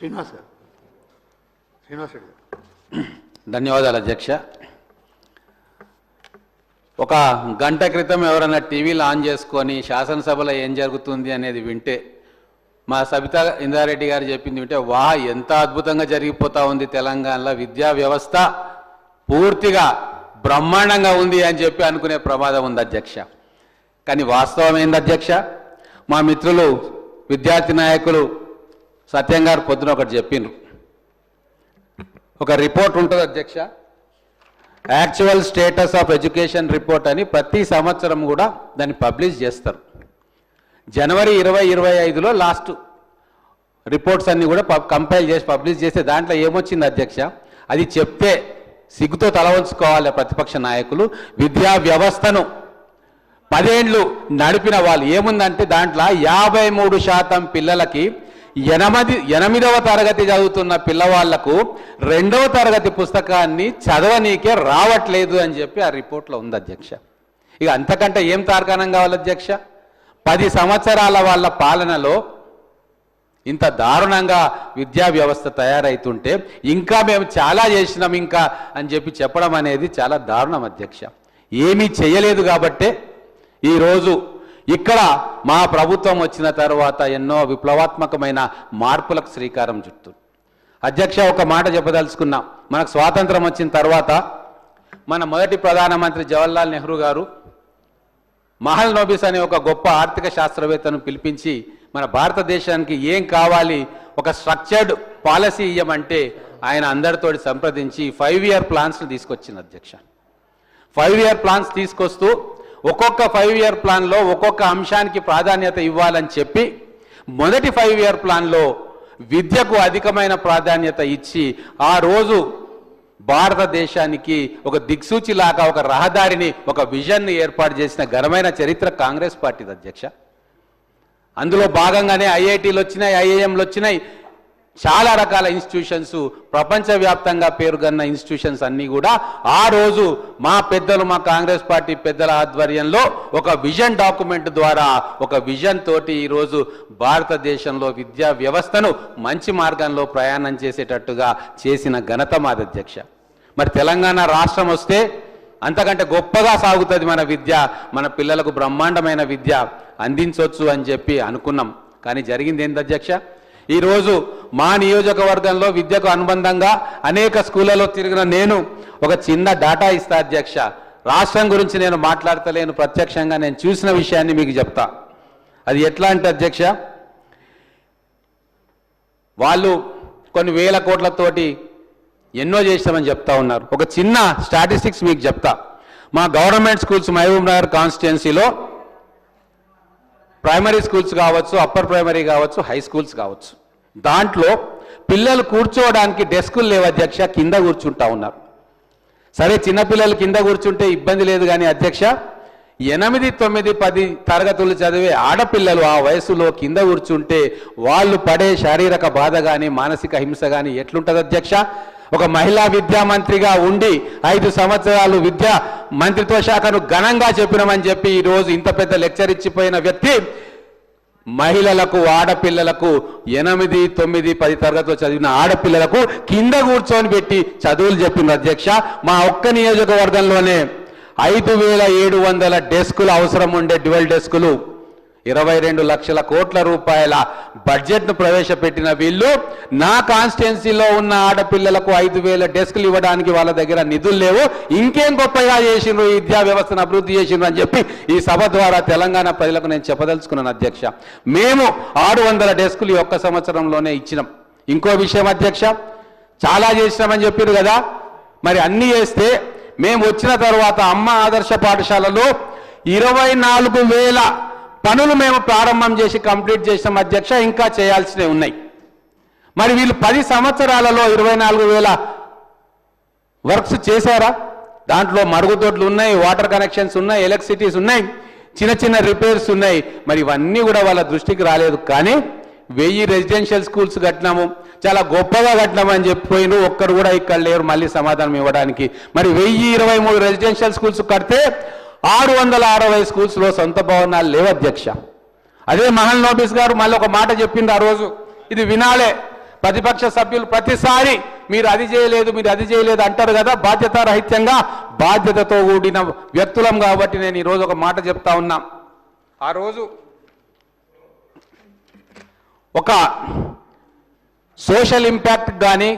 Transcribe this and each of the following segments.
శ్రీనివాస్ గారు. శ్రీనివాస్ రెడ్డి గారు. ధన్యవాదాలు అధ్యక్ష. ఒక గంట క్రితం ఎవరైనా టీవీలు ఆన్ చేసుకొని శాసనసభలో ఏం జరుగుతుంది అనేది వింటే, మా సబితా ఇందారెడ్డి గారు చెప్పింది వింటే, ఎంత అద్భుతంగా జరిగిపోతూ ఉంది తెలంగాణలో, విద్యా వ్యవస్థ పూర్తిగా బ్రహ్మాండంగా ఉంది అని చెప్పి అనుకునే ప్రమాదం ఉంది అధ్యక్ష. కానీ వాస్తవం ఏంది అధ్యక్ష? మా మిత్రులు విద్యార్థి నాయకులు సత్యం గారు పొద్దున ఒకటి చెప్పిండ్రు. ఒక రిపోర్ట్ ఉంటుంది అధ్యక్ష, actual status of education report అని ప్రతి సంవత్సరం కూడా దాన్ని పబ్లిష్ చేస్తారు. జనవరి 2025లో లాస్ట్ రిపోర్ట్స్ అన్నీ కూడా కంపైల్ చేసి పబ్లిష్ చేస్తే దాంట్లో ఏమొచ్చింది అధ్యక్ష? అది చెప్తే సిగ్గుతో తల వంచుకోవాలి ప్రతిపక్ష నాయకులు. విద్యా వ్యవస్థను 10 ఏళ్ళు నడిపిన వాళ్ళు ఏముందంటే దాంట్లో 53% పిల్లలకి 8వ తరగతి చదువుతున్న పిల్లవాళ్లకు 2వ తరగతి పుస్తకాన్ని చదవనీకే రావట్లేదు అని చెప్పి ఆ రిపోర్ట్లో ఉంది అధ్యక్ష. ఇక అంతకంటే ఏం తార్కాణం కావాలి అధ్యక్ష? 10 సంవత్సరాల వాళ్ళ పాలనలో ఇంత దారుణంగా విద్యా వ్యవస్థ తయారైతుంటే ఇంకా మేము చాలా చేసినాం ఇంకా అని చెప్పి చెప్పడం అనేది చాలా దారుణం అధ్యక్ష. ఏమీ చేయలేదు కాబట్టే ఈరోజు ఇక్కడ మా ప్రభుత్వం వచ్చిన తర్వాత ఎన్నో విప్లవాత్మకమైన మార్పులకు శ్రీకారం చుట్టూ. అధ్యక్ష, ఒక మాట చెప్పదలుచుకున్నాం. మనకు స్వాతంత్రం వచ్చిన తర్వాత మన మొదటి ప్రధానమంత్రి జవహర్లాల్ నెహ్రూ గారు మహల్ నోబిస్ అనే ఒక గొప్ప ఆర్థిక శాస్త్రవేత్తను పిలిపించి మన భారతదేశానికి ఏం కావాలి, ఒక స్ట్రక్చర్డ్ పాలసీ ఇవ్వమంటే ఆయన అందరితోటి సంప్రదించి 5 ఇయర్ ప్లాన్స్ను తీసుకొచ్చింది అధ్యక్ష. 5 ఇయర్ ప్లాన్స్ తీసుకొస్తూ ఒక్కొక్క 5 ఇయర్ ప్లాన్లో ఒక్కొక్క అంశానికి ప్రాధాన్యత ఇవ్వాలని చెప్పి మొదటి 5 ఇయర్ ప్లాన్లో విద్యకు అధికమైన ప్రాధాన్యత ఇచ్చి ఆ రోజు భారతదేశానికి ఒక దిక్సూచిలాగా ఒక రహదారిని, ఒక విజన్ని ఏర్పాటు చేసిన ఘనమైన చరిత్ర కాంగ్రెస్ పార్టీది అధ్యక్ష. అందులో భాగంగానే ఐఐటీలు వచ్చినాయి, ఐఐఎంలు వచ్చినాయి, చాలా రకాల ఇన్స్టిట్యూషన్స్, ప్రపంచవ్యాప్తంగా పేరుగన్న ఇన్స్టిట్యూషన్స్ అన్నీ కూడా ఆ రోజు మా పెద్దలు, మా కాంగ్రెస్ పార్టీ పెద్దల ఆధ్వర్యంలో ఒక విజన్ డాక్యుమెంట్ ద్వారా, ఒక విజన్ తోటి ఈరోజు భారతదేశంలో విద్యా వ్యవస్థను మంచి మార్గంలో ప్రయాణం చేసేటట్టుగా చేసిన ఘనత మాది అధ్యక్ష. మరి తెలంగాణ రాష్ట్రం వస్తే అంతకంటే గొప్పగా సాగుతుంది మన విద్య, మన పిల్లలకు బ్రహ్మాండమైన విద్య అందించవచ్చు అని చెప్పి అనుకున్నాం. కానీ జరిగింది ఏంటి అధ్యక్ష? ఈరోజు మా నియోజకవర్గంలో విద్యకు అనుబంధంగా అనేక స్కూళ్ళలో తిరిగిన నేను ఒక చిన్న డాటా ఇస్తా అధ్యక్ష. రాష్ట్రం గురించి నేను మాట్లాడతలేను, ప్రత్యక్షంగా నేను చూసిన విషయాన్ని మీకు చెప్తా. అది ఎట్లా అంటే అధ్యక్ష, వాళ్ళు కొన్ని వేల కోట్లతోటి ఎన్నో చేస్తామని చెప్తా ఉన్నారు. ఒక చిన్న స్టాటిస్టిక్స్ మీకు చెప్తా. మా గవర్నమెంట్ స్కూల్స్ మహబూబ్ నగర్ కాన్స్టిట్యున్సీలో ప్రైమరీ స్కూల్స్ కావచ్చు, అప్పర్ ప్రైమరీ కావచ్చు, హై స్కూల్స్ కావచ్చు, దాంట్లో పిల్లలు కూర్చోవడానికి డెస్కులు లేవు అధ్యక్ష, కింద కూర్చుంటా ఉన్నారు. సరే, చిన్నపిల్లలు కింద కూర్చుంటే ఇబ్బంది లేదు కానీ అధ్యక్ష, 8, 9, 10 తరగతులు చదివే ఆడపిల్లలు ఆ వయసులో కింద కూర్చుంటే వాళ్ళు పడే శారీరక బాధ కానీ మానసిక హింస కానీ ఎట్లుంటుంది అధ్యక్ష? ఒక మహిళా విద్యా మంత్రిగా ఉండి 5 సంవత్సరాలు విద్యా మంత్రిత్వ శాఖను ఘనంగా చెప్పినామని చెప్పి ఈరోజు ఇంత పెద్ద లెక్చర్ ఇచ్చిపోయిన వ్యక్తి మహిళలకు, ఆడపిల్లలకు 8, 9, 10 తరగతిలో చదివిన ఆడపిల్లలకు కింద కూర్చొని పెట్టి చదువులు చెప్పింది అధ్యక్ష. మా ఒక్క నియోజకవర్గంలోనే 5,700 డెస్కులు అవసరం ఉండే డ్యువల్ డెస్కులు, 22 లక్షల కోట్ల రూపాయల బడ్జెట్ను ప్రవేశపెట్టిన వీళ్ళు నా కాన్స్టిట్యున్సీలో ఉన్న ఆడపిల్లలకు 5,000 డెస్కులు ఇవ్వడానికి వాళ్ళ దగ్గర నిధులు లేవు, ఇంకేం గొప్పగా చేసిండ్రు, ఈ విద్యా వ్యవస్థను అభివృద్ధి చేసిండ్రు అని చెప్పి ఈ సభ ద్వారా తెలంగాణ ప్రజలకు నేను చెప్పదలుచుకున్నాను అధ్యక్ష. మేము 600 డెస్కులు ఈ ఒక్క సంవత్సరంలోనే ఇచ్చినాం. ఇంకో విషయం అధ్యక్ష, చాలా చేసినామని చెప్పారు కదా, మరి అన్నీ చేస్తే మేము వచ్చిన తర్వాత అమ్మ ఆదర్శ పాఠశాలలో 24,000 పనులు మేము ప్రారంభం చేసి కంప్లీట్ చేసాం అధ్యక్ష. ఇంకా చేయాల్సినవి ఉన్నాయి. మరి వీళ్ళు 10 సంవత్సరాలలో 24,000 వర్క్స్ చేశారా? దాంట్లో మరుగుదొడ్లు ఉన్నాయి, వాటర్ కనెక్షన్స్ ఉన్నాయి, ఎలక్ట్రిసిటీస్ ఉన్నాయి, చిన్న చిన్న రిపేర్స్ ఉన్నాయి. మరి ఇవన్నీ కూడా వాళ్ళ దృష్టికి రాలేదు. కానీ 1000 రెసిడెన్షియల్ స్కూల్స్ కట్టినాము, చాలా గొప్పగా కట్టినామని చెప్పిపోయిన ఒక్కరు కూడా ఇక్కడ లేరు మళ్ళీ సమాధానం ఇవ్వడానికి. మరి 1023 రెసిడెన్షియల్ స్కూల్స్ కడితే 660 స్కూల్స్లో సొంత భవనాలు లేవు అధ్యక్ష. అదే మహల్ నోబిస్ గారు మళ్ళీ ఒక మాట చెప్పింది ఆ రోజు, ఇది వినాలే. ప్రతిపక్ష సభ్యులు ప్రతిసారి మీరు అది చేయలేదు అంటారు కదా, బాధ్యతారహిత్యంగా బాధ్యతతో కూడిన వ్యక్తులం కాబట్టి నేను ఈరోజు ఒక మాట చెప్తా ఉన్నా. ఆ రోజు ఒక సోషల్ ఇంపాక్ట్ కానీ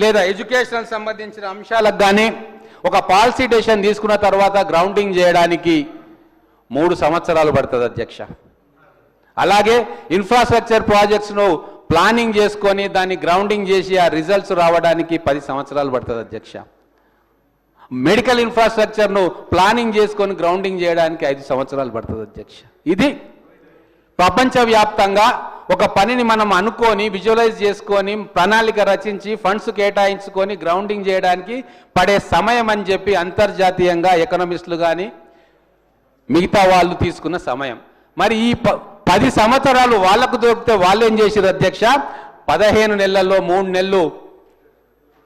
లేదా ఎడ్యుకేషనల్ సంబంధించిన అంశాలకు కానీ ఒక పాలసీ డెసిషన్ తీసుకున్న తర్వాత గ్రౌండింగ్ చేయడానికి 3 సంవత్సరాలు పడుతుంది అధ్యక్ష. అలాగే ఇన్ఫ్రాస్ట్రక్చర్ ప్రాజెక్ట్స్ను ప్లానింగ్ చేసుకొని దాన్ని గ్రౌండింగ్ చేసి ఆ రిజల్ట్స్ రావడానికి 10 సంవత్సరాలు పడుతుంది అధ్యక్ష. మెడికల్ ఇన్ఫ్రాస్ట్రక్చర్ను ప్లానింగ్ చేసుకొని గ్రౌండింగ్ చేయడానికి 5 సంవత్సరాలు పడుతుంది అధ్యక్ష. ఇది ప్రపంచవ్యాప్తంగా ఒక పనిని మనం అనుకొని విజువలైజ్ చేసుకొని ప్రణాళిక రచించి ఫండ్స్ కేటాయించుకొని గ్రౌండింగ్ చేయడానికి పడే సమయం అని చెప్పి అంతర్జాతీయంగా ఎకనామిస్టులు కానీ మిగతా వాళ్ళు తీసుకున్న సమయం. మరి ఈ 10 సంవత్సరాలు వాళ్లకు దొరికితే వాళ్ళు ఏం చేశారు అధ్యక్ష? 15 నెలల్లో 3 నెలలు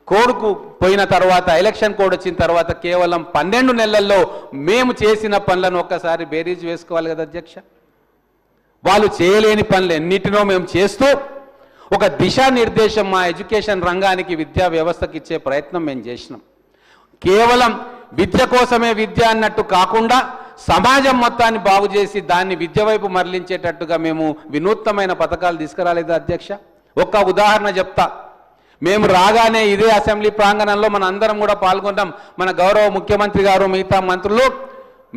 కోడ్కు పోయిన తర్వాత, ఎలక్షన్ కోడ్ వచ్చిన తర్వాత కేవలం 12 నెలల్లో మేము చేసిన పనులను ఒక్కసారి బేరీజ్ వేసుకోవాలి కదా అధ్యక్ష. వాళ్ళు చేయలేని పనులు ఎన్నిటినో మేము చేస్తూ ఒక దిశానిర్దేశం మా ఎడ్యుకేషన్ రంగానికి, విద్యా వ్యవస్థకి ఇచ్చే ప్రయత్నం మేము చేసినాం. కేవలం విద్య కోసమే విద్య అన్నట్టు కాకుండా సమాజం మొత్తాన్ని బాగు చేసి దాన్ని విద్య వైపు మరలించేటట్టుగా మేము వినూత్నమైన పథకాలు తీసుకురాలేదు అధ్యక్ష. ఒక్క ఉదాహరణ చెప్తా. మేము రాగానే ఇదే అసెంబ్లీ ప్రాంగణంలో మన అందరం కూడా పాల్గొన్నాం. మన గౌరవ ముఖ్యమంత్రి గారు, మిగతా మంత్రులు,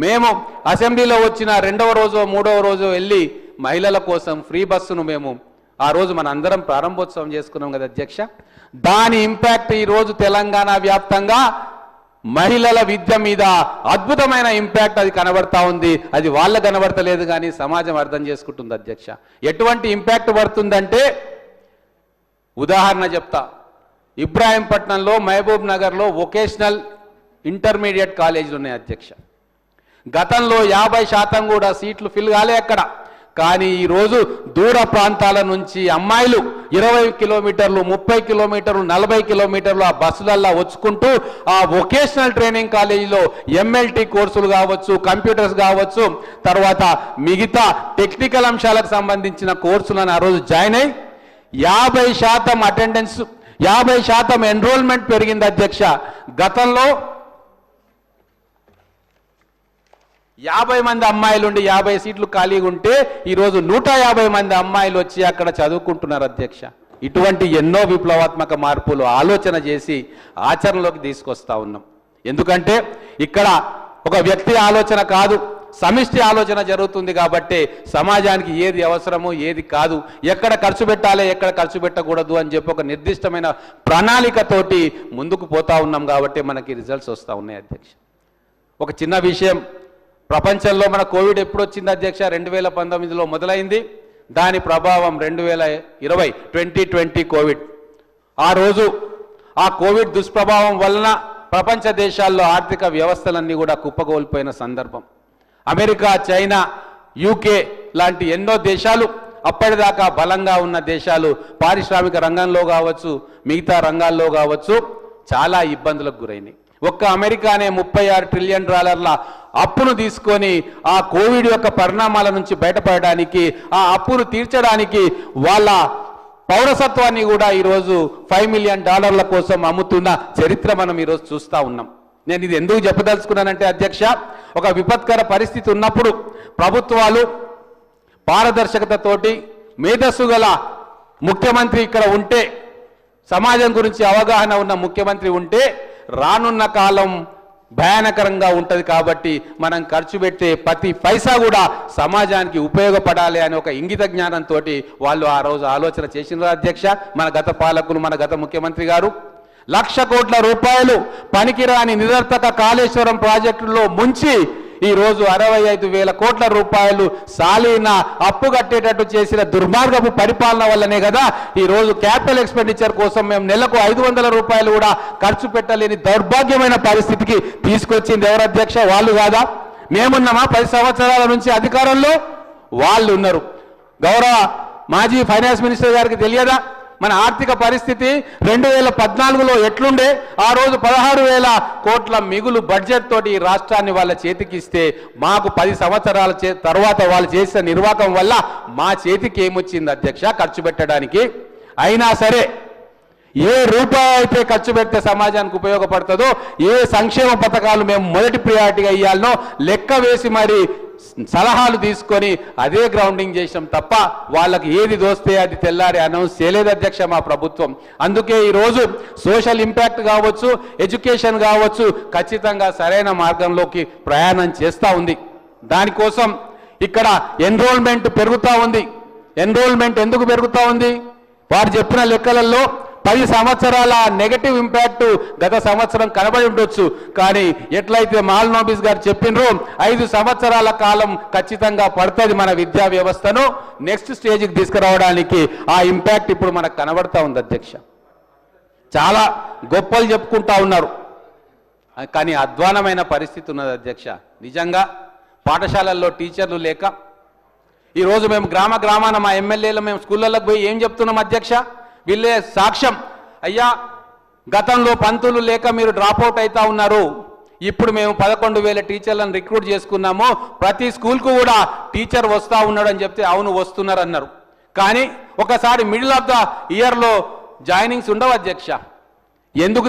మేము అసెంబ్లీలో వచ్చిన 2వ రోజు 3వ రోజు వెళ్ళి మహిళల కోసం ఫ్రీ బస్సును మేము ఆ రోజు మన అందరం ప్రారంభోత్సవం చేసుకున్నాం కదా అధ్యక్ష. దాని ఇంపాక్ట్ ఈరోజు తెలంగాణ వ్యాప్తంగా మహిళల విద్య మీద అద్భుతమైన ఇంపాక్ట్ అది కనబడతా ఉంది. అది వాళ్ళకు కనబడతలేదు కానీ సమాజం అర్థం చేసుకుంటుంది అధ్యక్ష. ఎటువంటి ఇంపాక్ట్ పడుతుందంటే ఉదాహరణ చెప్తా. ఇబ్రాహీంపట్నంలో, మహబూబ్ నగర్లో వొకేషనల్ ఇంటర్మీడియట్ కాలేజీలు ఉన్నాయి అధ్యక్ష. గతంలో 50% కూడా సీట్లు ఫిల్ కాలే అక్కడ. కానీ ఈరోజు దూర ప్రాంతాల నుంచి అమ్మాయిలు 20 కిలోమీటర్లు, 30 కిలోమీటర్లు, 40 కిలోమీటర్లు ఆ బస్సులల్లో వచ్చుకుంటూ ఆ వొకేషనల్ ట్రైనింగ్ కాలేజీలో MLT కోర్సులు కావచ్చు, కంప్యూటర్స్ కావచ్చు, తర్వాత మిగతా టెక్నికల్ అంశాలకు సంబంధించిన కోర్సులను ఆ రోజు జాయిన్ అయ్యి 50% అటెండెన్స్, 50% ఎన్రోల్మెంట్ పెరిగింది అధ్యక్ష. గతంలో 50 మంది అమ్మాయిలు ఉండి 50 సీట్లు ఖాళీగా ఉంటే ఈరోజు 150 మంది అమ్మాయిలు వచ్చి అక్కడ చదువుకుంటున్నారు అధ్యక్ష. ఇటువంటి ఎన్నో విప్లవాత్మక మార్పులు ఆలోచన చేసి ఆచరణలోకి తీసుకొస్తా ఉన్నాం. ఎందుకంటే ఇక్కడ ఒక వ్యక్తి ఆలోచన కాదు, సమిష్టి ఆలోచన జరుగుతుంది. కాబట్టి సమాజానికి ఏది అవసరమో ఏది కాదు, ఎక్కడ ఖర్చు పెట్టాలి, ఎక్కడ ఖర్చు పెట్టకూడదు అని చెప్పి ఒక నిర్దిష్టమైన ప్రణాళికతోటి ముందుకు పోతా ఉన్నాం. కాబట్టి మనకి రిజల్ట్స్ వస్తూ ఉన్నాయి అధ్యక్ష. ఒక చిన్న విషయం, ప్రపంచంలో మన కోవిడ్ ఎప్పుడు వచ్చింది అధ్యక్ష? 2019లో మొదలైంది. దాని ప్రభావం 2020 కోవిడ్. ఆ రోజు ఆ కోవిడ్ దుష్ప్రభావం వలన ప్రపంచ దేశాల్లో ఆర్థిక వ్యవస్థలన్నీ కూడా కుప్పగోల్పోయిన సందర్భం. అమెరికా, చైనా, UK లాంటి ఎన్నో దేశాలు, అప్పటిదాకా బలంగా ఉన్న దేశాలు పారిశ్రామిక రంగంలో కావచ్చు, మిగతా రంగాల్లో కావచ్చు, చాలా ఇబ్బందులకు గురైనాయి. ఒక్క అమెరికానే $36 ట్రిలియన్ అప్పును తీసుకొని ఆ కోవిడ్ యొక్క పరిణామాల నుంచి బయటపడడానికి, ఆ అప్పును తీర్చడానికి వాళ్ళ పౌరసత్వాన్ని కూడా ఈరోజు $5 మిలియన్ కోసం అమ్ముతున్న చరిత్ర మనం ఈరోజు చూస్తూ ఉన్నాం. నేను ఇది ఎందుకు చెప్పదలుచుకున్నానంటే అధ్యక్ష, ఒక విపత్కర పరిస్థితి ఉన్నప్పుడు ప్రభుత్వాలు పారదర్శకతతోటి మేధస్సు గల ముఖ్యమంత్రి ఇక్కడ ఉంటే, సమాజం గురించి అవగాహన ఉన్న ముఖ్యమంత్రి ఉంటే రానున్న కాలం భయానకరంగా ఉంటుంది. కాబట్టి మనం ఖర్చు పెట్టే ప్రతి పైసా కూడా సమాజానికి ఉపయోగపడాలి అనే ఒక ఇంగిత జ్ఞానంతో వాళ్ళు ఆ రోజు ఆలోచన చేసిన అధ్యక్ష. మన గత పాలకులు, మన గత ముఖ్యమంత్రి గారు 1,00,000 కోట్ల రూపాయలు పనికిరాని నిరర్థక కాళేశ్వరం ప్రాజెక్టులో ముంచి ఈరోజు 65,000 కోట్ల రూపాయలు సాలీన అప్పు కట్టేటట్టు చేసిన దుర్మార్గపు పరిపాలన వల్లనే కదా ఈరోజు క్యాపిటల్ ఎక్స్పెండిచర్ కోసం మేము నెలకు 500 రూపాయలు కూడా ఖర్చు పెట్టలేని దౌర్భాగ్యమైన పరిస్థితికి తీసుకొచ్చింది ఎవరు అధ్యక్ష? వాళ్ళు కాదా? మేమున్నామా 10 సంవత్సరాల నుంచి అధికారంలో? వాళ్ళు ఉన్నారు. గౌరవ మాజీ ఫైనాన్స్ మినిస్టర్ గారికి తెలియదా మన ఆర్థిక పరిస్థితి 2014లో ఎట్లుండే? ఆ రోజు 16,000 కోట్ల మిగులు బడ్జెట్ తోటి ఈ రాష్ట్రాన్ని వాళ్ళ చేతికి ఇస్తే, మాకు 10 సంవత్సరాల తర్వాత వాళ్ళు చేసిన నిర్వాహకం వల్ల మా చేతికి ఏమొచ్చింది అధ్యక్ష ఖర్చు పెట్టడానికి? అయినా సరే ఏ రూపాయి అయితే ఖర్చు పెడితే సమాజానికి ఉపయోగపడుతుందో, ఏ సంక్షేమ పథకాలు మేము మొదటి ప్రియారిటీగా ఇవ్వాలనో లెక్క వేసి మరి సలహాలు తీసుకొని అదే గ్రౌండింగ్ చేసాం తప్ప వాళ్ళకి ఏది దోస్తే అది తెల్లారి అనౌన్స్ చేయలేదు అధ్యక్ష మా ప్రభుత్వం. అందుకే ఈరోజు సోషల్ ఇంపాక్ట్ కావచ్చు, ఎడ్యుకేషన్ కావచ్చు, ఖచ్చితంగా సరైన మార్గంలోకి ప్రయాణం చేస్తూ ఉంది. దానికోసం ఇక్కడ ఎన్రోల్మెంట్ పెరుగుతూ ఉంది. ఎన్రోల్మెంట్ ఎందుకు పెరుగుతూ ఉంది? వారు చెప్పిన లెక్కలలో 10 సంవత్సరాల నెగటివ్ ఇంపాక్ట్ గత సంవత్సరం కనబడి ఉండొచ్చు. కానీ ఎట్లయితే మాల్నోబిస్ గారు చెప్పినరో 5 సంవత్సరాల కాలం ఖచ్చితంగా పడుతుంది మన విద్యా వ్యవస్థను నెక్స్ట్ స్టేజ్కి తీసుకురావడానికి. ఆ ఇంపాక్ట్ ఇప్పుడు మనకు కనబడతా ఉంది అధ్యక్ష. చాలా గొప్పలు చెప్పుకుంటా ఉన్నారు, కానీ అధ్వానమైన పరిస్థితి ఉన్నది అధ్యక్ష. నిజంగా పాఠశాలల్లో టీచర్లు లేక ఈరోజు మేము గ్రామాన మా ఎమ్మెల్యేలు మేము స్కూళ్ళలోకి పోయి ఏం చెప్తున్నాం అధ్యక్ష? వీళ్ళే సాక్ష్యం. అయ్యా, గతంలో పంతులు లేక మీరు డ్రాప్అవుట్ అవుతా ఉన్నారు, ఇప్పుడు మేము 11,000 టీచర్లను రిక్రూట్ చేసుకున్నాము, ప్రతి స్కూల్కు కూడా టీచర్ వస్తూ ఉన్నాడు అని చెప్తే అవును వస్తున్నారు అన్నారు. కానీ ఒకసారి మిడిల్ ఆఫ్ ద ఇయర్లో జాయినింగ్స్ ఉండవు అధ్యక్ష. ఎందుకు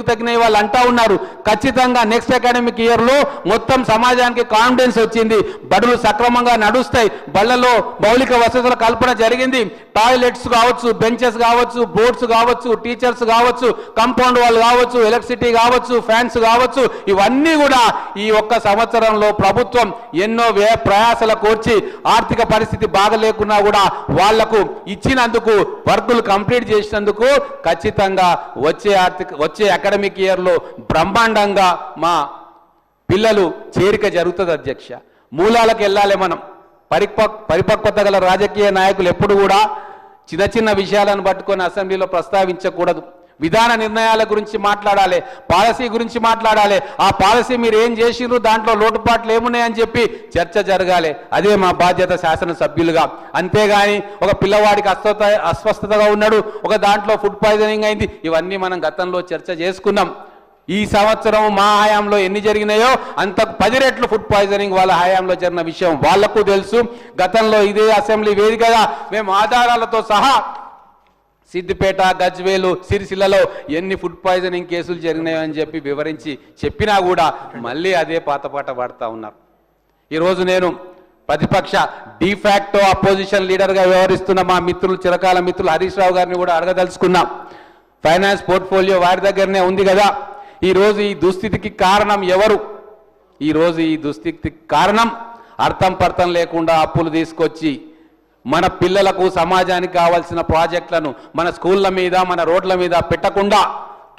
తగ్గినాయి వాళ్ళు అంటా ఉన్నారు. ఖచ్చితంగా నెక్స్ట్ అకాడమిక్ ఇయర్లో మొత్తం సమాజానికి కాన్ఫిడెన్స్ వచ్చింది, బడులు సక్రమంగా నడుస్తాయి, బళ్ళలో మౌలిక వసతుల కల్పన జరిగింది, టాయిలెట్స్ కావచ్చు, బెంచెస్ కావచ్చు, బోర్డ్స్ కావచ్చు, టీచర్స్ కావచ్చు, కాంపౌండ్ వాల్ కావచ్చు, ఎలక్ట్రిసిటీ కావచ్చు, ఫ్యాన్స్ కావచ్చు, ఇవన్నీ కూడా ఈ ఒక్క సంవత్సరంలో ప్రభుత్వం ఎన్నో ప్రయాసల కోర్చి ఆర్థిక పరిస్థితి బాగలేకున్నా కూడా వాళ్లకు ఇచ్చినందుకు, వర్కులు కంప్లీట్ చేసినందుకు ఖచ్చితంగా వచ్చే అకాడమిక్ ఇయర్లో బ్రహ్మాండంగా మా పిల్లలు చేరిక జరుగుతుంది అధ్యక్ష. మూలాలకు వెళ్ళాలి మనం. పరిపక్వత గల రాజకీయ నాయకులు ఎప్పుడు కూడా చిన్న విషయాలను పట్టుకొని అసెంబ్లీలో ప్రస్తావించకూడదు. విధాన నిర్ణయాల గురించి మాట్లాడాలి, పాలసీ గురించి మాట్లాడాలి. ఆ పాలసీ మీరు ఏం చేసిర్రు, దాంట్లో లోటుపాట్లు ఏమున్నాయని చెప్పి చర్చ జరగాలి. అదే మా బాధ్యత శాసనసభ్యులుగా. అంతేగాని ఒక పిల్లవాడికి అస్వస్థతగా ఉన్నాడు, ఒక దాంట్లో ఫుడ్ పాయిజనింగ్ అయింది, ఇవన్నీ మనం గతంలో చర్చ చేసుకున్నాం. ఈ సంవత్సరం మా హయాంలో ఎన్ని జరిగినాయో అంత 10 రెట్లు ఫుడ్ పాయిజనింగ్ వాళ్ళ హయాంలో జరిగిన విషయం వాళ్లకు తెలుసు. గతంలో ఇదే అసెంబ్లీ వేదికగా మేము ఆధారాలతో సహా సిద్దిపేట, గజ్వేలు, సిరిసిల్లలో ఎన్ని ఫుడ్ పాయిజనింగ్ కేసులు జరిగినాయని చెప్పి వివరించి చెప్పినా కూడా మళ్ళీ అదే పాతపాట పాడుతూ ఉన్నారు. ఈరోజు నేను ప్రతిపక్ష డిఫాక్టో అపోజిషన్ లీడర్గా వ్యవహరిస్తున్న మా మిత్రులు, చిరకాల మిత్రులు హరీష్ రావు గారిని కూడా అడగదలుచుకున్నా. ఫైనాన్స్ పోర్ట్ఫోలియో వారి దగ్గరనే ఉంది కదా. ఈరోజు ఈ దుస్థితికి కారణం ఎవరు? ఈరోజు ఈ దుస్థితికి కారణం అర్థం పర్థం లేకుండా అప్పులు తీసుకొచ్చి మన పిల్లలకు, సమాజానికి కావాల్సిన ప్రాజెక్టులను మన స్కూళ్ళ మీద, మన రోడ్ల మీద పెట్టకుండా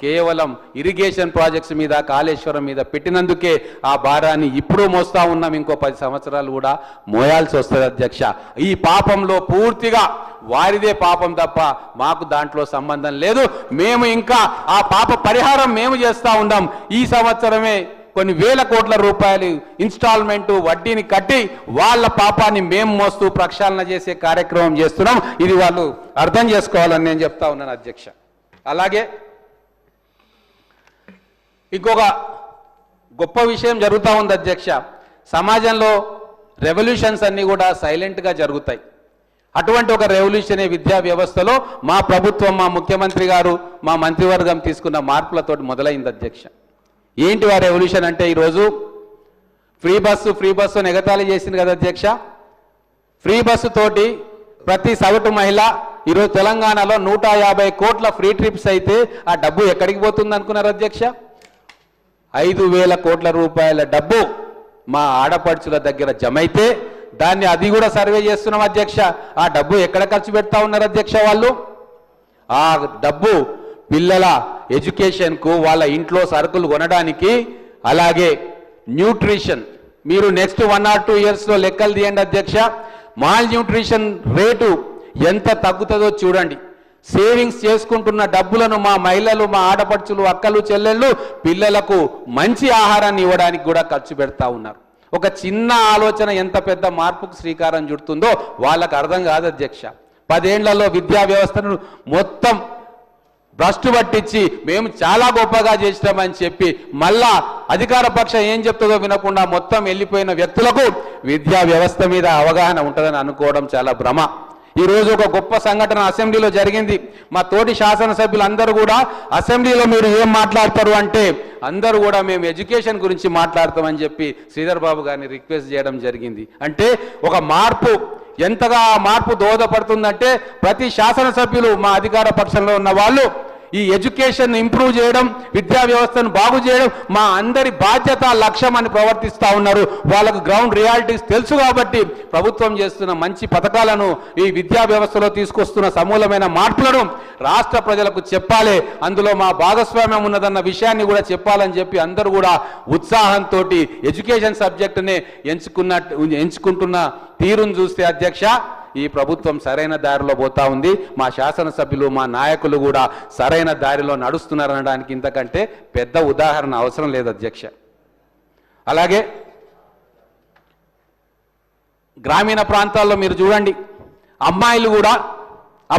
కేవలం ఇరిగేషన్ ప్రాజెక్ట్స్ మీద, కాళేశ్వరం మీద పెట్టినందుకే ఆ భారాన్ని ఇప్పుడు మోస్తా ఉన్నాం. ఇంకో 10 సంవత్సరాలు కూడా మోయాల్సి వస్తుంది అధ్యక్ష. ఈ పాపంలో పూర్తిగా వారిదే పాపం తప్ప మాకు దాంట్లో సంబంధం లేదు. మేము ఇంకా ఆ పాప పరిహారం మేము చేస్తూ ఉన్నాం. ఈ సంవత్సరమే కొన్ని వేల కోట్ల రూపాయలు ఇన్స్టాల్మెంటు వడ్డీని కట్టి వాళ్ళ పాపాన్ని మేము మోస్తూ ప్రక్షాళన చేసే కార్యక్రమం చేస్తున్నాం. ఇది వాళ్ళు అర్థం చేసుకోవాలని నేను చెప్తా ఉన్నాను అధ్యక్ష. అలాగే ఇంకొక గొప్ప విషయం జరుగుతూ ఉంది అధ్యక్ష. సమాజంలో రెవల్యూషన్స్ అన్నీ కూడా సైలెంట్గా జరుగుతాయి. అటువంటి ఒక రెవల్యూషన్ విద్యా వ్యవస్థలో మా ప్రభుత్వం, మా ముఖ్యమంత్రి గారు, మా మంత్రివర్గం తీసుకున్న మార్పులతో మొదలైంది అధ్యక్ష. ఏంటి ఆ రెవల్యూషన్ అంటే ఈరోజు ఫ్రీ బస్సు ఎగతాళి చేసింది కదా అధ్యక్ష. ఫ్రీ బస్సు తోటి ప్రతి సగటు మహిళ ఈరోజు తెలంగాణలో 150 కోట్ల ఫ్రీ ట్రిప్స్ అయితే ఆ డబ్బు ఎక్కడికి పోతుంది అనుకున్నారు అధ్యక్ష? 5,000 కోట్ల రూపాయల డబ్బు మా ఆడపడుచుల దగ్గర జమైతే దాన్ని అది కూడా సర్వే చేస్తున్నాం అధ్యక్ష. ఆ డబ్బు ఎక్కడ ఖర్చు పెడతా ఉన్నారు అధ్యక్ష వాళ్ళు? ఆ డబ్బు పిల్లల ఎడ్యుకేషన్కు, వాళ్ళ ఇంట్లో సరుకులు కొనడానికి, అలాగే న్యూట్రిషన్. మీరు నెక్స్ట్ 1 or 2 ఇయర్స్లో లెక్కలు తీయండి అధ్యక్ష. మాల్ న్యూట్రిషన్ రేటు ఎంత తగ్గుతుందో చూడండి. సేవింగ్స్ చేసుకుంటున్న డబ్బులను మా మహిళలు, మా ఆడపడుచులు, అక్కలు, చెల్లెళ్ళు పిల్లలకు మంచి ఆహారాన్ని ఇవ్వడానికి కూడా ఖర్చు పెడతా ఉన్నారు. ఒక చిన్న ఆలోచన ఎంత పెద్ద మార్పుకు శ్రీకారం చుడుతుందో వాళ్ళకు అర్థం కాదు అధ్యక్ష. 10 ఏళ్లలో విద్యా వ్యవస్థను మొత్తం భ్రష్టు పట్టించి మేము చాలా గొప్పగా చేసినామని చెప్పి మళ్ళా అధికార పక్షం ఏం చెప్తుందో వినకుండా మొత్తం వెళ్ళిపోయిన వ్యక్తులకు విద్యా వ్యవస్థ మీద అవగాహన ఉంటుందని అనుకోవడం చాలా భ్రమ. ఈరోజు ఒక గొప్ప సంఘటన అసెంబ్లీలో జరిగింది. మా తోటి శాసనసభ్యులందరూ కూడా అసెంబ్లీలో మీరు ఏం మాట్లాడతారు అంటే అందరూ కూడా మేము ఎడ్యుకేషన్ గురించి మాట్లాడతామని చెప్పి శ్రీధర్ బాబు గారిని రిక్వెస్ట్ చేయడం జరిగింది. అంటే ఒక మార్పు ఎంతగా ఆ మార్పు దోహదపడుతుందంటే ప్రతి శాసనసభ్యులు మా అధికార పక్షంలో ఉన్న వాళ్ళు ఈ ఎడ్యుకేషన్ ఇంప్రూవ్ చేయడం, విద్యా వ్యవస్థను బాగు చేయడం మా అందరి బాధ్యత, లక్ష్యం అని ప్రవర్తిస్తూ ఉన్నారు. వాళ్ళకు గ్రౌండ్ రియాలిటీస్ తెలుసు కాబట్టి ప్రభుత్వం చేస్తున్న మంచి పథకాలను, ఈ విద్యా వ్యవస్థలో తీసుకొస్తున్న సమూలమైన మార్పులను రాష్ట్ర ప్రజలకు చెప్పాలి, అందులో మా భాగస్వామ్యం ఉన్నదన్న విషయాన్ని కూడా చెప్పాలని చెప్పి అందరూ కూడా ఉత్సాహంతో ఎడ్యుకేషన్ సబ్జెక్టునే ఎంచుకుంటున్న తీరును చూస్తే అధ్యక్ష ఈ ప్రభుత్వం సరైన దారిలో పోతా ఉంది. మా శాసనసభ్యులు, మా నాయకులు కూడా సరైన దారిలో నడుస్తున్నారనడానికి ఇంతకంటే పెద్ద ఉదాహరణ అవసరం లేదు అధ్యక్ష. అలాగే గ్రామీణ ప్రాంతాల్లో మీరు చూడండి, అమ్మాయిలు కూడా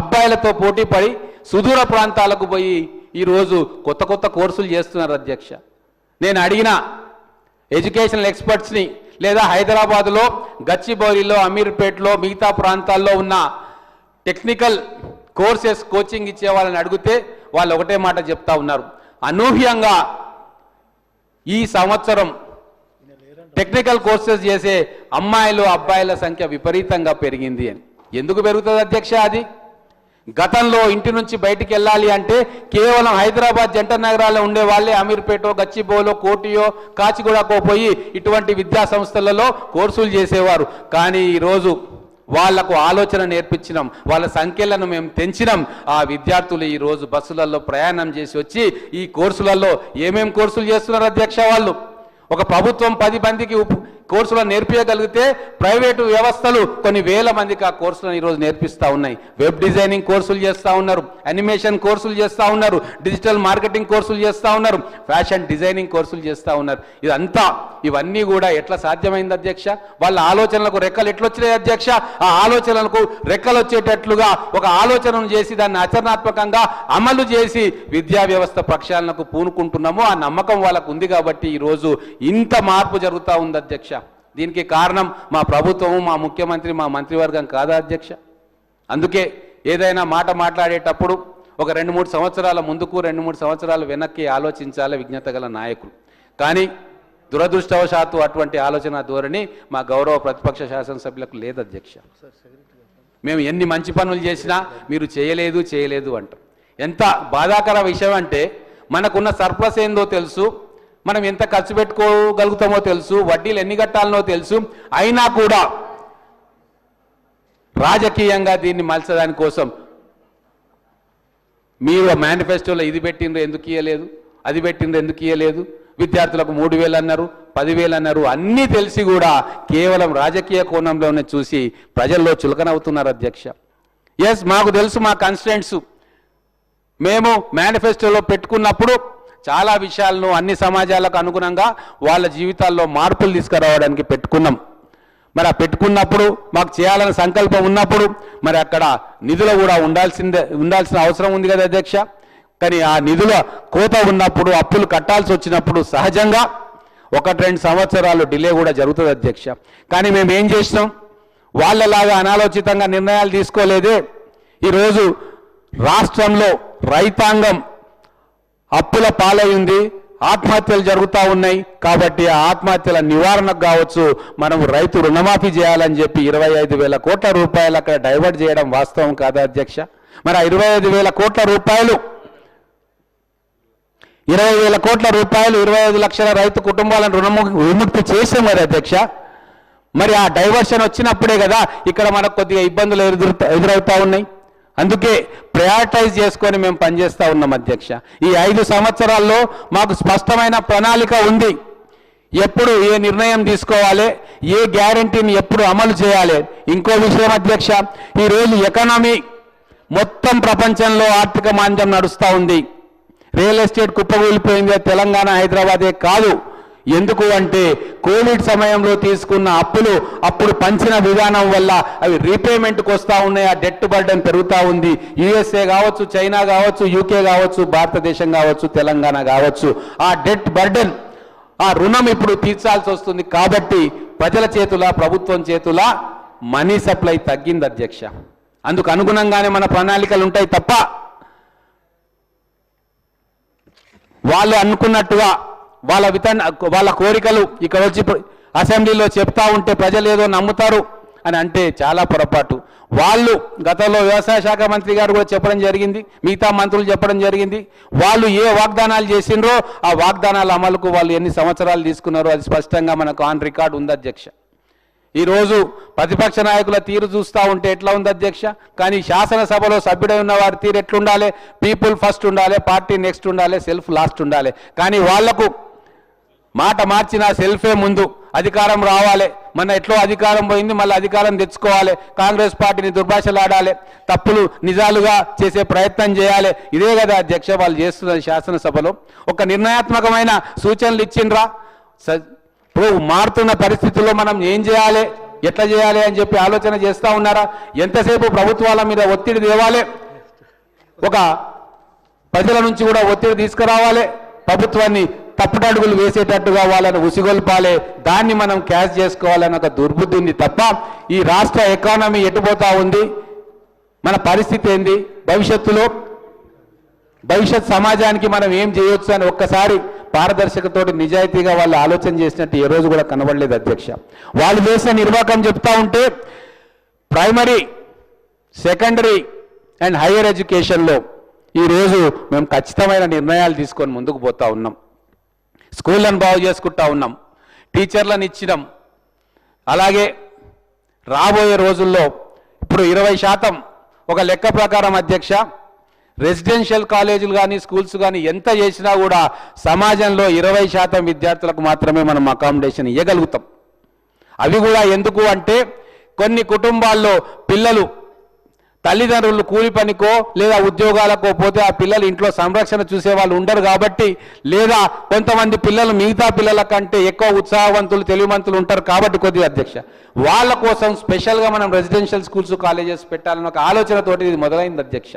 అబ్బాయిలతో పోటీ పడి సుదూర ప్రాంతాలకు పోయి ఈరోజు కొత్త కొత్త కోర్సులు చేస్తున్నారు అధ్యక్ష. నేను అడిగిన ఎడ్యుకేషనల్ ఎక్స్పర్ట్స్ని లేదా హైదరాబాదులో, గచ్చిబౌలిలో, అమీర్పేట్లో, మిగతా ప్రాంతాల్లో ఉన్న టెక్నికల్ కోర్సెస్ కోచింగ్ ఇచ్చే వాళ్ళని అడిగితే వాళ్ళు ఒకటే మాట చెప్తా ఉన్నారు, అనూహ్యంగా ఈ సంవత్సరం టెక్నికల్ కోర్సెస్ చేసే అమ్మాయిలు అబ్బాయిల సంఖ్య విపరీతంగా పెరిగింది అని. ఎందుకు పెరుగుతుంది అధ్యక్ష? అది గతంలో ఇంటి నుంచి బయటికి వెళ్ళాలి అంటే కేవలం హైదరాబాద్ జంట నగరాల్లో ఉండే వాళ్ళే అమీర్పేటో, గచ్చిబౌలో, కోటియో, కాచిగూడకో పోయి ఇటువంటి విద్యా సంస్థలలో కోర్సులు చేసేవారు. కానీ ఈరోజు వాళ్లకు ఆలోచన నేర్పించినాం, వాళ్ళ సంఖ్యలను మేము తెంచినాం. ఆ విద్యార్థులు ఈరోజు బస్సులలో ప్రయాణం చేసి వచ్చి ఈ కోర్సులలో ఏమేం కోర్సులు చేస్తున్నారు అధ్యక్ష? వాళ్ళు ఒక ప్రభుత్వం 10 మందికి కోర్సులను నేర్పించగలిగితే ప్రైవేటు వ్యవస్థలు కొన్ని వేల మందికి ఆ కోర్సులను ఈరోజు నేర్పిస్తూ ఉన్నాయి. వెబ్ డిజైనింగ్ కోర్సులు చేస్తూ ఉన్నారు, యానిమేషన్ కోర్సులు చేస్తూ ఉన్నారు, డిజిటల్ మార్కెటింగ్ కోర్సులు చేస్తూ ఉన్నారు, ఫ్యాషన్ డిజైనింగ్ కోర్సులు చేస్తూ ఉన్నారు. ఇవన్నీ కూడా ఎట్లా సాధ్యమైంది అధ్యక్ష? వాళ్ళ ఆలోచనలకు రెక్కలు ఎట్లొచ్చినాయి అధ్యక్ష? ఆ ఆలోచనలకు రెక్కలు వచ్చేటట్లుగా ఒక ఆలోచనను చేసి దాన్ని ఆచరణాత్మకంగా అమలు చేసి విద్యా వ్యవస్థ ప్రక్షాళనకు పూనుకుంటున్నాము. ఆ నమ్మకం వాళ్ళకు ఉంది కాబట్టి ఈరోజు ఇంత మార్పు జరుగుతూ ఉంది అధ్యక్ష. దీనికి కారణం మా ప్రభుత్వము, మా ముఖ్యమంత్రి, మా మంత్రివర్గం కాదా అధ్యక్ష? అందుకే ఏదైనా మాట మాట్లాడేటప్పుడు ఒక 2-3 సంవత్సరాల ముందుకు, 2-3 సంవత్సరాలు వెనక్కి ఆలోచించాలి విజ్ఞత గల నాయకులు. కానీ దురదృష్టవశాత్తు అటువంటి ఆలోచన ధోరణి మా గౌరవ ప్రతిపక్ష శాసనసభ్యులకు లేదు అధ్యక్ష. మేము ఎన్ని మంచి పనులు చేసినా మీరు చేయలేదు అంటాం. ఎంత బాధాకర విషయం అంటే మనకున్న సర్ప్లస్ ఏందో తెలుసు, మనం ఎంత ఖర్చు పెట్టుకోగలుగుతామో తెలుసు, వడ్డీలు ఎన్ని కట్టాలనో తెలుసు, అయినా కూడా రాజకీయంగా దీన్ని మలచడాని కోసం మీరు మేనిఫెస్టోలో ఇది పెట్టిండ్రు ఎందుకు ఇయ్యలేదు, అది పెట్టిండ్రు ఎందుకు ఇయ్యలేదు, విద్యార్థులకు 3,000 అన్నారు, 10,000 అన్నారు, అన్నీ తెలిసి కూడా కేవలం రాజకీయ కోణంలోనే చూసి ప్రజల్లో చులకనవుతున్నారు అధ్యక్ష. ఎస్, మాకు తెలుసు మా కాన్స్టిట్యూయెంట్స్, మేము మేనిఫెస్టోలో పెట్టుకున్నప్పుడు చాలా విషయాలను అన్ని సమాజాలకు అనుగుణంగా వాళ్ళ జీవితాల్లో మార్పులు తీసుకురావడానికి పెట్టుకున్నాం. మరి ఆ పెట్టుకున్నప్పుడు మాకు చేయాలని సంకల్పం ఉన్నప్పుడు మరి అక్కడ నిధులు కూడా ఉండాల్సిన అవసరం ఉంది కదా అధ్యక్ష. కానీ ఆ నిధుల కోత ఉన్నప్పుడు, అప్పులు కట్టాల్సి వచ్చినప్పుడు సహజంగా 1-2 సంవత్సరాలు డిలే కూడా జరుగుతుంది అధ్యక్ష. కానీ మేము ఏం చేసినాం? వాళ్ళలాగా అనాలోచితంగా నిర్ణయాలు తీసుకోలేదే. ఈరోజు రాష్ట్రంలో రైతాంగం అప్పుల పాలైంది, ఆత్మహత్యలు జరుగుతూ ఉన్నాయి. కాబట్టి ఆ ఆత్మహత్యల నివారణకు కావచ్చు మనం రైతు రుణమాఫీ చేయాలని చెప్పి 25,000 కోట్ల రూపాయలు అక్కడ డైవర్ట్ చేయడం వాస్తవం కాదా అధ్యక్ష? మరి ఆ 25,000 కోట్ల రూపాయలు 25 లక్షల రైతు కుటుంబాలను విముక్తి చేసాం కదా అధ్యక్ష. మరి ఆ డైవర్షన్ వచ్చినప్పుడే కదా ఇక్కడ మనకు కొద్దిగా ఇబ్బందులు ఎదురవుతా ఉన్నాయి. అందుకే ప్రయారిటైజ్ చేసుకొని మేము పనిచేస్తూ ఉన్నాం అధ్యక్ష. ఈ 5 సంవత్సరాల్లో మాకు స్పష్టమైన ప్రణాళిక ఉంది. ఎప్పుడు ఏ నిర్ణయం తీసుకోవాలి, ఏ గ్యారంటీని ఎప్పుడు అమలు చేయాలి. ఇంకో విషయం అధ్యక్ష, ఈరోజు ఎకానమీ మొత్తం ప్రపంచంలో ఆర్థిక మాంద్యం నడుస్తూ ఉంది. రియల్ ఎస్టేట్ కుప్పకూలిపోయింది తెలంగాణ, హైదరాబాదే కాదు. ఎందుకు అంటే కోవిడ్ సమయంలో తీసుకున్న అప్పులు అప్పుడు పంచిన విధానం వల్ల అవి రీపేమెంట్కి వస్తూ ఉన్నాయి. ఆ డెట్ బర్డెన్ పెరుగుతూ ఉంది. యుఎస్ఏ కావచ్చు, చైనా కావచ్చు, యూకే కావచ్చు, భారతదేశం కావచ్చు, తెలంగాణ కావచ్చు, ఆ డెట్ బర్డెన్, ఆ రుణం ఇప్పుడు తీర్చాల్సి వస్తుంది. కాబట్టి ప్రజల చేతుల, ప్రభుత్వం చేతుల మనీ సప్లై తగ్గింది అధ్యక్ష. అందుకు అనుగుణంగానే మన ప్రణాళికలు ఉంటాయి తప్ప వాళ్ళు అనుకున్నట్టుగా వాళ్ళ కోరికలు ఇక్కడ వచ్చి అసెంబ్లీలో చెప్తా ఉంటే ప్రజలు ఏదో నమ్ముతారు అని అంటే చాలా పొరపాటు. వాళ్ళు గతంలో వ్యవసాయ శాఖ మంత్రి గారు కూడా చెప్పడం జరిగింది, మిగతా మంత్రులు చెప్పడం జరిగింది. వాళ్ళు ఏ వాగ్దానాలు చేసిండ్రో ఆ వాగ్దానాల అమలుకు వాళ్ళు ఎన్ని సంవత్సరాలు తీసుకున్నారో అది స్పష్టంగా మనకు ఆన్ రికార్డు ఉంది అధ్యక్ష. ఈరోజు ప్రతిపక్ష నాయకుల తీరు చూస్తూ ఉంటే ఎట్లా ఉంది అధ్యక్ష, కానీ శాసనసభలో సభ్యుడై ఉన్న వారి తీరు ఎట్లుండాలి? పీపుల్ ఫస్ట్ ఉండాలి, పార్టీ నెక్స్ట్ ఉండాలి, సెల్ఫ్ లాస్ట్ ఉండాలి. కానీ వాళ్లకు మాట మార్చిన సెల్ఫే ముందు, అధికారం రావాలి, మన ఎట్లో అధికారం పోయింది మళ్ళీ అధికారం తెచ్చుకోవాలి, కాంగ్రెస్ పార్టీని దుర్భాషలాడాలి, తప్పులు నిజాలుగా చేసే ప్రయత్నం చేయాలి. ఇదే కదా అధ్యక్ష వాళ్ళు చేస్తున్నది. శాసనసభలో ఒక నిర్ణయాత్మకమైన సూచనలు ఇచ్చిండ్రా? ఇప్పుడు మారుతున్న పరిస్థితుల్లో మనం ఏం చేయాలి, ఎట్లా చేయాలి అని చెప్పి ఆలోచన చేస్తూ ఉన్నారా? ఎంతసేపు ప్రభుత్వాల మీద ఒత్తిడి తేవాలి, ఒక ప్రజల నుంచి కూడా ఒత్తిడి తీసుకురావాలి, ప్రభుత్వాన్ని తప్పుటడుగులు వేసేటట్టుగా వాళ్ళని ఉసిగొల్పాలి, దాన్ని మనం క్యాష్ చేసుకోవాలని ఒక దుర్బుద్ధి ఉంది తప్ప ఈ రాష్ట్ర ఎకానమీ ఎటుపోతా ఉంది, మన పరిస్థితి ఏంది, భవిష్యత్ సమాజానికి మనం ఏం చేయొచ్చు అని ఒక్కసారి పారదర్శకతోటి నిజాయితీగా వాళ్ళు ఆలోచన చేసినట్టు ఏ రోజు కూడా కనబడలేదు అధ్యక్ష. వాళ్ళు చేసిన నిర్వాహకం చెప్తా ఉంటే ప్రైమరీ, సెకండరీ అండ్ హైయర్ ఎడ్యుకేషన్లో ఈరోజు మేము ఖచ్చితమైన నిర్ణయాలు తీసుకొని ముందుకు పోతా ఉన్నాం. స్కూళ్ళను బాగు చేసుకుంటా ఉన్నాం, టీచర్లను ఇచ్చినాం. అలాగే రాబోయే రోజుల్లో ఇప్పుడు 20% ఒక లెక్క ప్రకారం అధ్యక్ష రెసిడెన్షియల్ కాలేజీలు కానీ స్కూల్స్ కానీ ఎంత చేసినా కూడా సమాజంలో 20% విద్యార్థులకు మాత్రమే మనం అకామిడేషన్ ఇవ్వగలుగుతాం. అవి కూడా ఎందుకు అంటే కొన్ని కుటుంబాల్లో పిల్లలు తల్లిదండ్రులు కూలి పనికో లేదా ఉద్యోగాలకో పోతే ఆ పిల్లలు ఇంట్లో సంరక్షణ చూసే వాళ్ళు ఉండరు కాబట్టి, లేదా కొంతమంది పిల్లలు మిగతా పిల్లల కంటే ఎక్కువ ఉత్సాహవంతులు తెలివిమంతులు ఉంటారు కాబట్టి కొద్దిగా అధ్యక్ష వాళ్ళ కోసం స్పెషల్గా మనం రెసిడెన్షియల్ స్కూల్స్ కాలేజెస్ పెట్టాలని ఒక ఆలోచనతోటి ఇది మొదలైంది అధ్యక్ష.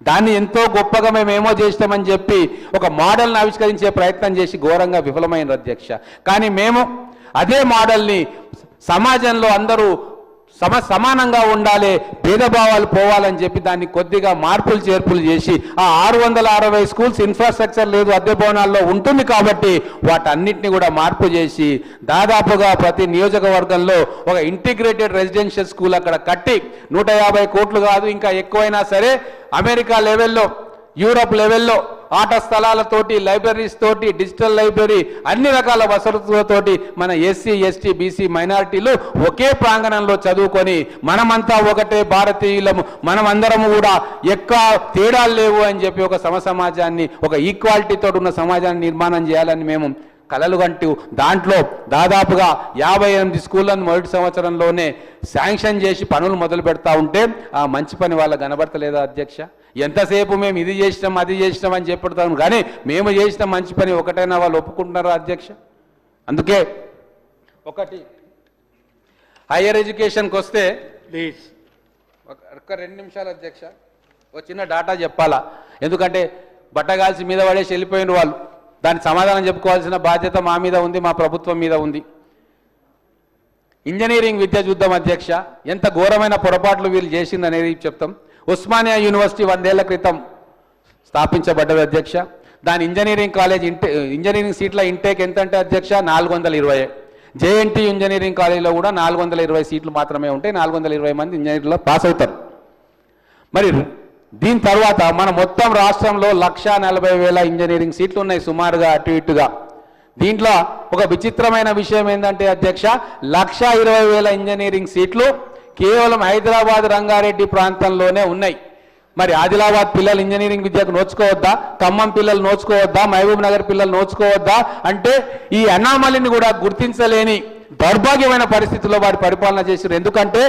దాన్ని ఎంతో గొప్పగా మేమేమో చేస్తామని చెప్పి ఒక మోడల్ని ఆవిష్కరించే ప్రయత్నం చేసి ఘోరంగా విఫలమైంది అధ్యక్ష. కానీ మేము అదే మోడల్ని సమాజంలో అందరూ సమానంగా ఉండాలి, భేదభావాలు పోవాలని చెప్పి దాన్ని కొద్దిగా మార్పులు చేర్పులు చేసి ఆ 660 స్కూల్స్ ఇన్ఫ్రాస్ట్రక్చర్ లేదు, అద్దె భవనాల్లో ఉంటుంది కాబట్టి వాటన్నిటిని కూడా మార్పు చేసి దాదాపుగా ప్రతి నియోజకవర్గంలో ఒక ఇంటిగ్రేటెడ్ రెసిడెన్షియల్ స్కూల్ అక్కడ కట్టి 150 కోట్లు కాదు ఇంకా ఎక్కువైనా సరే అమెరికా లెవెల్లో, యూరప్ లెవెల్లో ఆట స్థలాలతోటి, లైబ్రరీస్ తోటి, డిజిటల్ లైబ్రరీ, అన్ని రకాల వసతులతోటి మన ఎస్సీ, ఎస్టీ, బీసీ మైనారిటీలు ఒకే ప్రాంగణంలో చదువుకొని మనమంతా ఒకటే భారతీయులము, మనమందరము కూడా ఎక్కువ తేడాలు లేవు అని చెప్పి ఒక సమాజాన్ని, ఒక ఈక్వాలిటీతో ఉన్న సమాజాన్ని నిర్మాణం చేయాలని మేము కలలు కంటూ దాంట్లో దాదాపుగా 58 స్కూళ్ళను మొదటి సంవత్సరంలోనే శాంక్షన్ చేసి పనులు మొదలు పెడతా ఉంటే ఆ మంచి పని వాళ్ళ కనబడతలేదా అధ్యక్ష? ఎంతసేపు మేము ఇది చేసినాం అది చేసినాం అని చెప్పుతాం, కానీ మేము చేసిన మంచి పని ఒకటైనా వాళ్ళు ఒప్పుకుంటున్నారా అధ్యక్ష? అందుకే ఒకటి హైయర్ ఎడ్యుకేషన్కి వస్తే ప్లీజ్ ఒక 2 నిమిషాలు అధ్యక్ష, ఒక చిన్న డాటా చెప్పాలా, ఎందుకంటే బట్టగాల్సి మీద పడేసి వెళ్ళిపోయిన వాళ్ళు, దానికి సమాధానం చెప్పుకోవాల్సిన బాధ్యత మా మీద ఉంది, మా ప్రభుత్వం మీద ఉంది. ఇంజనీరింగ్ విద్య చూద్దాం అధ్యక్ష, ఎంత ఘోరమైన పొరపాట్లు వీళ్ళు చేసిందనేది చెప్తాం. ఉస్మానియా యూనివర్సిటీ 100 ఏళ్ల క్రితం స్థాపించబడ్డది అధ్యక్ష. దాని ఇంజనీరింగ్ కాలేజ్ ఇంజనీరింగ్ సీట్ల ఇంటేక్ ఎంత అంటే అధ్యక్ష 420. జేఎన్టీ ఇంజనీరింగ్ కాలేజీలో కూడా 420 సీట్లు మాత్రమే ఉంటాయి, 420 మంది ఇంజనీర్లో పాస్ అవుతారు. మరి దీని తర్వాత మన మొత్తం రాష్ట్రంలో 1,40,000 ఇంజనీరింగ్ సీట్లు ఉన్నాయి సుమారుగా అటు ఇటుగా. దీంట్లో ఒక విచిత్రమైన విషయం ఏంటంటే అధ్యక్ష 1,20,000 ఇంజనీరింగ్ సీట్లు కేవలం హైదరాబాద్, రంగారెడ్డి ప్రాంతంలోనే ఉన్నాయి. మరి ఆదిలాబాద్ పిల్లలు ఇంజనీరింగ్ విద్యకు నోచుకోవద్దా, ఖమ్మం పిల్లలు నోచుకోవద్దా, మహబూబ్ నగర్ పిల్లలు నోచుకోవద్దా అంటే ఈ అనామలిని కూడా గుర్తించలేని దౌర్భాగ్యమైన పరిస్థితుల్లో వారి పరిపాలన చేశారు. ఎందుకంటే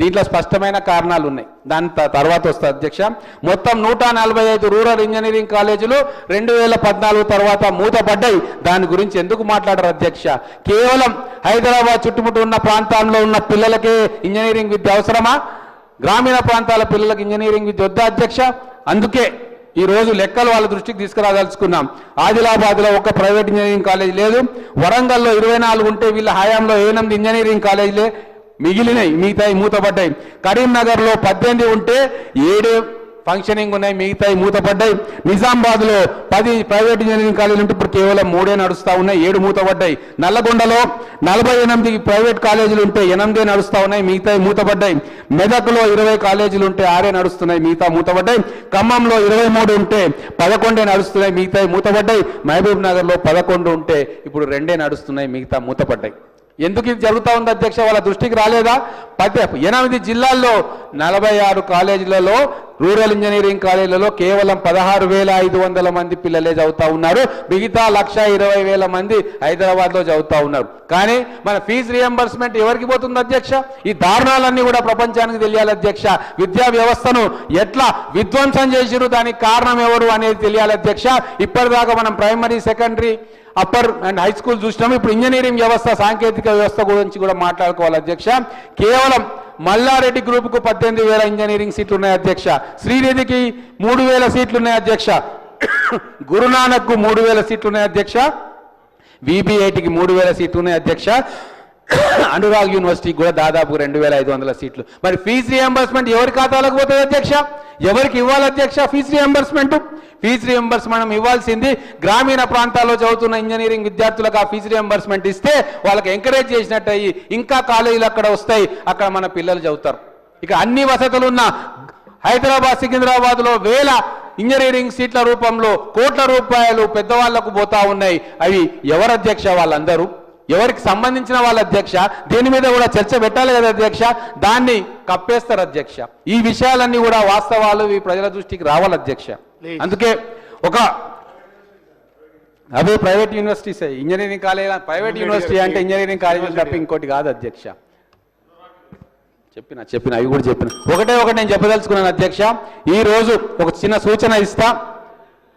దీంట్లో స్పష్టమైన కారణాలు ఉన్నాయి, దాని తర్వాత వస్తుంది అధ్యక్ష. మొత్తం 145 రూరల్ ఇంజనీరింగ్ కాలేజీలు 2014 తర్వాత మూతపడ్డాయి. దాని గురించి ఎందుకు మాట్లాడరు అధ్యక్ష? కేవలం హైదరాబాద్ చుట్టుముట్టు ఉన్న ప్రాంతాల్లో ఉన్న పిల్లలకే ఇంజనీరింగ్ విద్య అవసరమా? గ్రామీణ ప్రాంతాల పిల్లలకు ఇంజనీరింగ్ విద్య వద్దా అధ్యక్ష? అందుకే ఈ రోజు లెక్కలు వాళ్ళ దృష్టికి తీసుకురాదలుచుకున్నాం. ఆదిలాబాద్లో ఒక ప్రైవేట్ ఇంజనీరింగ్ కాలేజ్ లేదు, వరంగల్లో 24 ఉంటే వీళ్ళ హయాంలో 8 ఇంజనీరింగ్ కాలేజీలే, మిగిలినాయి, మిగతాయి మూతపడ్డాయి. కరీంనగర్లో 18 ఉంటే 7 ఫంక్షనింగ్ ఉన్నాయి, మిగతాయి మూతపడ్డాయి. నిజామాబాద్లో 10 ప్రైవేట్ ఇంజనీరింగ్ కాలేజీలు ఉంటే ఇప్పుడు కేవలం 3 నడుస్తూ ఉన్నాయి, 7 మూతపడ్డాయి. నల్లగొండలో 48 ప్రైవేట్ కాలేజీలు ఉంటే 8 నడుస్తూ ఉన్నాయి, మిగతాయి మూతపడ్డాయి. మెదక్లో 20 కాలేజీలు ఉంటే 6 నడుస్తున్నాయి, మిగతా మూతపడ్డాయి. ఖమ్మంలో 23 ఉంటే 11 నడుస్తున్నాయి, మిగతాయి మూతపడ్డాయి. మహబూబ్ నగర్లో 11 ఉంటే ఇప్పుడు 2 నడుస్తున్నాయి, మిగతా మూతపడ్డాయి. ఎందుకు ఇది జరుగుతూ ఉంది అధ్యక్ష? వాళ్ళ దృష్టికి రాలేదా? 8 జిల్లాల్లో 46 కాలేజీలలో, రూరల్ ఇంజనీరింగ్ కాలేజీలలో కేవలం 16,500 మంది పిల్లలే చదువుతా ఉన్నారు. మిగతా 1,20,000 మంది హైదరాబాద్లో చదువుతా ఉన్నారు. కానీ మన ఫీజు రియంబర్స్మెంట్ ఎవరికి పోతుంది అధ్యక్ష? ఈ దారుణాలన్నీ కూడా ప్రపంచానికి తెలియాలి అధ్యక్ష. విద్యా వ్యవస్థను ఎట్లా విధ్వంసం చేసిరు, దానికి కారణం ఎవరు అనేది తెలియాలి అధ్యక్ష. ఇప్పటిదాకా మనం primary, secondary, upper and high school చూసినాము. ఇప్పుడు ఇంజనీరింగ్ వ్యవస్థ, సాంకేతిక వ్యవస్థ గురించి కూడా మాట్లాడుకోవాలి అధ్యక్ష. కేవలం మల్లారెడ్డి గ్రూపుకు 18,000 ఇంజనీరింగ్ సీట్లు ఉన్నాయి అధ్యక్ష. శ్రీనిధికి 3,000 సీట్లు ఉన్నాయి అధ్యక్ష. గురునానక్కు 3,000 సీట్లు ఉన్నాయి అధ్యక్ష. VB8కి 3,000 సీట్లు ఉన్నాయి అధ్యక్ష. అనురాగ్ యూనివర్సిటీకి కూడా దాదాపు 2,500 సీట్లు. మరి ఫీజు రియంబర్స్మెంట్ ఎవరి ఖాతాలకు పోతుంది అధ్యక్ష? ఎవరికి ఇవ్వాలి అధ్యక్ష ఫీజు రియంబర్స్మెంట్? ఫీజు రియంబర్స్మెంట్ ఇవ్వాల్సింది గ్రామీణ ప్రాంతాల్లో చదువుతున్న ఇంజనీరింగ్ విద్యార్థులకు ఆ ఫీజు రియంబర్స్మెంట్ ఇస్తే వాళ్ళకి ఎంకరేజ్ చేసినట్టు అయ్యి ఇంకా కాలేజీలు అక్కడ వస్తాయి, అక్కడ మన పిల్లలు చదువుతారు. ఇక అన్ని వసతులు ఉన్న హైదరాబాద్, సికింద్రాబాద్లో 1000 ఇంజనీరింగ్ సీట్ల రూపంలో కోట్ల రూపాయలు పెద్దవాళ్లకు పోతా ఉన్నాయి. అవి ఎవరు అధ్యక్ష? వాళ్ళందరూ ఎవరికి సంబంధించిన వాళ్ళ అధ్యక్ష? దీని మీద కూడా చర్చ పెట్టాలి కదా అధ్యక్ష. దాన్ని కప్పేస్తారు అధ్యక్ష. ఈ విషయాలన్నీ కూడా వాస్తవాలు ఈ ప్రజల దృష్టికి రావాలి అధ్యక్ష. అందుకే అవే private universities, engineering college private university అంటే ఇంజనీరింగ్ కాలేజీలు తప్ప ఇంకోటి కాదు అధ్యక్ష. చెప్పిన అవి కూడా చెప్పిన ఒకటే నేను చెప్పదలుచుకున్నాను అధ్యక్ష. ఈ రోజు ఒక చిన్న సూచన ఇస్తా.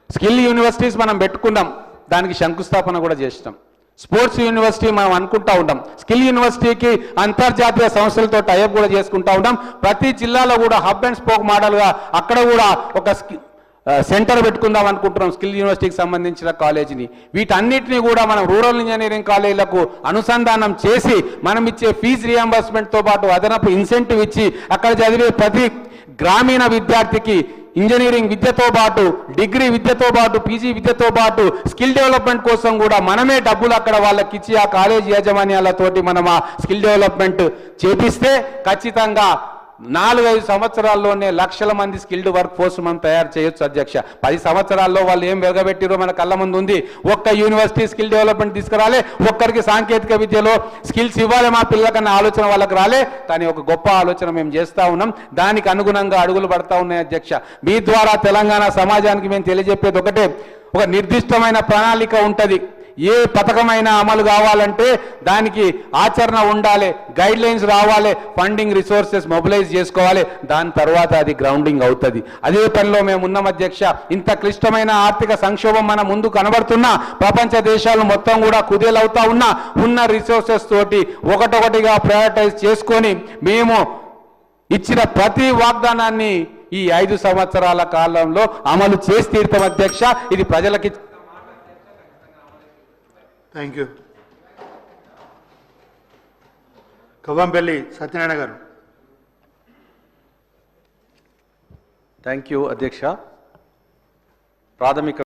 స్కిల్ యూనివర్సిటీస్ మనం పెట్టుకున్నాం, దానికి శంకుస్థాపన కూడా చేసినాం. స్పోర్ట్స్ యూనివర్సిటీ మనం అనుకుంటా ఉంటాం. స్కిల్ యూనివర్సిటీకి అంతర్జాతీయ సంస్థలతో టైఅప్ కూడా చేసుకుంటా ఉంటాం. ప్రతి జిల్లాలో కూడా హబ్ అండ్ స్పోక్ మోడల్గా అక్కడ కూడా ఒక సెంటర్ పెట్టుకుందాం అనుకుంటున్నాం, స్కిల్ యూనివర్సిటీకి సంబంధించిన కాలేజీని. వీటన్నిటిని కూడా మనం రూరల్ ఇంజనీరింగ్ కాలేజీలకు అనుసంధానం చేసి మనం ఇచ్చే ఫీజు రియంబర్స్మెంట్తో పాటు అదనపు ఇన్సెంటివ్ ఇచ్చి అక్కడ చదివే ప్రతి గ్రామీణ విద్యార్థికి ఇంజనీరింగ్ విద్యతో పాటు, డిగ్రీ విద్యతో పాటు, పీజీ విద్యతో పాటు స్కిల్ డెవలప్మెంట్ కోసం కూడా మనమే డబ్బులు అక్కడ వాళ్ళకి ఇచ్చి ఆ కాలేజీ యాజమాన్యాలతోటి మనం ఆ స్కిల్ డెవలప్మెంట్ చేపిస్తే ఖచ్చితంగా 4-5 సంవత్సరాల్లోనే లక్షల మంది స్కిల్డ్ వర్క్ ఫోర్స్ మనం తయారు చేయొచ్చు అధ్యక్ష. 10 సంవత్సరాల్లో వాళ్ళు ఏం వెరగబెట్టిరో మన కళ్ళ ముందు ఉంది. ఒక్క యూనివర్సిటీ స్కిల్ డెవలప్మెంట్ తీసుకురాలే, ఒక్కరికి సాంకేతిక విద్యలో స్కిల్స్ ఇవ్వాలి మా పిల్లలకన్నా ఆలోచన వాళ్ళకి రాలే. కానీ ఒక గొప్ప ఆలోచన మేము చేస్తూ ఉన్నాం, దానికి అనుగుణంగా అడుగులు పడతా ఉన్నాయి అధ్యక్ష. మీ ద్వారా తెలంగాణ సమాజానికి మేము తెలియజెప్పేది ఒకటే, ఒక నిర్దిష్టమైన ప్రణాళిక ఉంటుంది. ఏ పథకమైనా అమలు కావాలంటే దానికి ఆచరణ ఉండాలి, గైడ్ లైన్స్ రావాలి, ఫండింగ్ రిసోర్సెస్ మొబిలైజ్ చేసుకోవాలి, దాని తర్వాత అది గ్రౌండింగ్ అవుతుంది. అదే పనిలో మేము ఉన్నాం అధ్యక్ష. ఇంత క్లిష్టమైన ఆర్థిక సంక్షోభం మన ముందు కనబడుతున్నా, ప్రపంచ దేశాలు మొత్తం కూడా కుదేలవుతా ఉన్నా, ఉన్న రిసోర్సెస్ తోటి ఒకటొకటిగా ప్రయారిటైజ్ చేసుకొని మేము ఇచ్చిన ప్రతి వాగ్దానాన్ని ఈ 5 సంవత్సరాల కాలంలో అమలు చేసి తీరుతాం అధ్యక్ష. ఇది ప్రజలకి. Thank you. కవ్వంపల్లి సత్యనారాయణ గారు. థ్యాంక్ యూ అధ్యక్ష. ప్రాథమిక